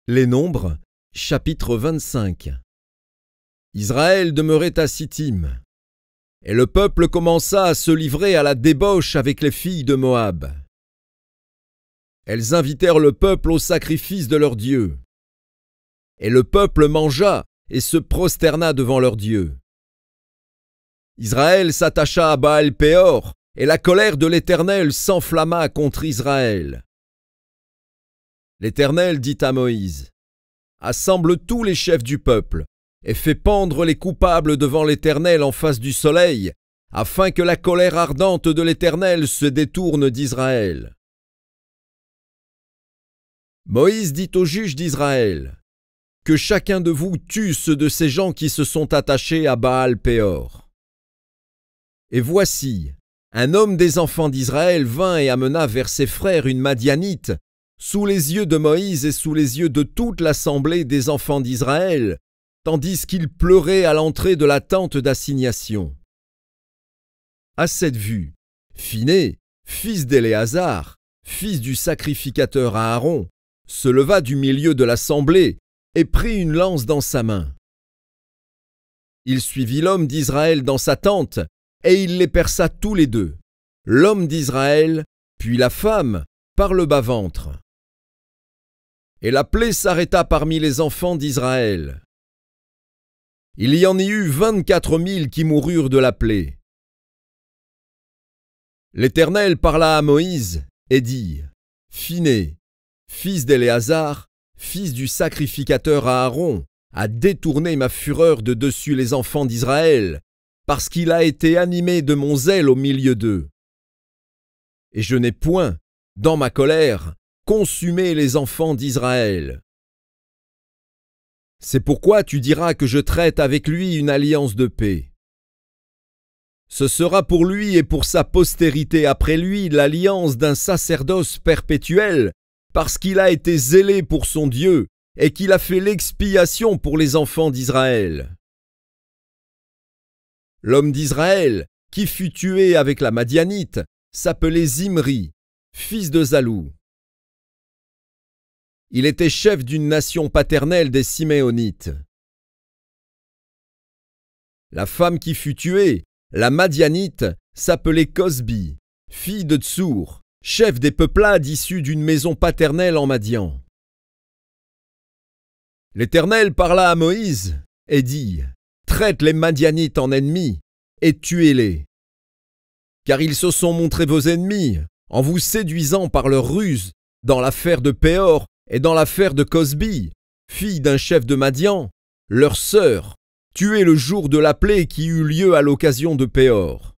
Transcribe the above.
Les Nombres, chapitre 25. Israël demeurait à Sittim, et le peuple commença à se livrer à la débauche avec les filles de Moab. Elles invitèrent le peuple au sacrifice de leur Dieu. Et le peuple mangea et se prosterna devant leur Dieu. Israël s'attacha à Baal-Péor, et la colère de l'Éternel s'enflamma contre Israël. L'Éternel dit à Moïse: Assemble tous les chefs du peuple, et fais pendre les coupables devant l'Éternel en face du soleil, afin que la colère ardente de l'Éternel se détourne d'Israël. Moïse dit aux juges d'Israël: Que chacun de vous tue ceux de ces gens qui se sont attachés à Baal-Péor. Et voici, un homme des enfants d'Israël vint et amena vers ses frères une Madianite, sous les yeux de Moïse et sous les yeux de toute l'assemblée des enfants d'Israël, tandis qu'ils pleuraient à l'entrée de la tente d'assignation. À cette vue, Phiné, fils d'Éléazar, fils du sacrificateur Aaron, se leva du milieu de l'assemblée et prit une lance dans sa main. Il suivit l'homme d'Israël dans sa tente, et il les perça tous les deux, l'homme d'Israël, puis la femme, par le bas-ventre. Et la plaie s'arrêta parmi les enfants d'Israël. Il y en eut 24 000 qui moururent de la plaie. L'Éternel parla à Moïse et dit: Phiné, fils d'Éléazar, fils du sacrificateur Aaron, a détourné ma fureur de dessus les enfants d'Israël, parce qu'il a été animé de mon zèle au milieu d'eux. Et je n'ai point, dans ma colère, consumé les enfants d'Israël. C'est pourquoi tu diras que je traite avec lui une alliance de paix. Ce sera pour lui et pour sa postérité après lui l'alliance d'un sacerdoce perpétuel, parce qu'il a été zélé pour son Dieu et qu'il a fait l'expiation pour les enfants d'Israël. L'homme d'Israël, qui fut tué avec la Madianite, s'appelait Zimri, fils de Zalou. Il était chef d'une nation paternelle des Siméonites. La femme qui fut tuée, la Madianite, s'appelait Cosbi, fille de Tsour, chef des peuplades issus d'une maison paternelle en Madian. L'Éternel parla à Moïse et dit: Traite les Madianites en ennemis et tuez-les. Car ils se sont montrés vos ennemis en vous séduisant par leur ruse dans l'affaire de Péor et dans l'affaire de Cosbi, fille d'un chef de Madian, leur sœur, tuée le jour de la plaie qui eut lieu à l'occasion de Péor.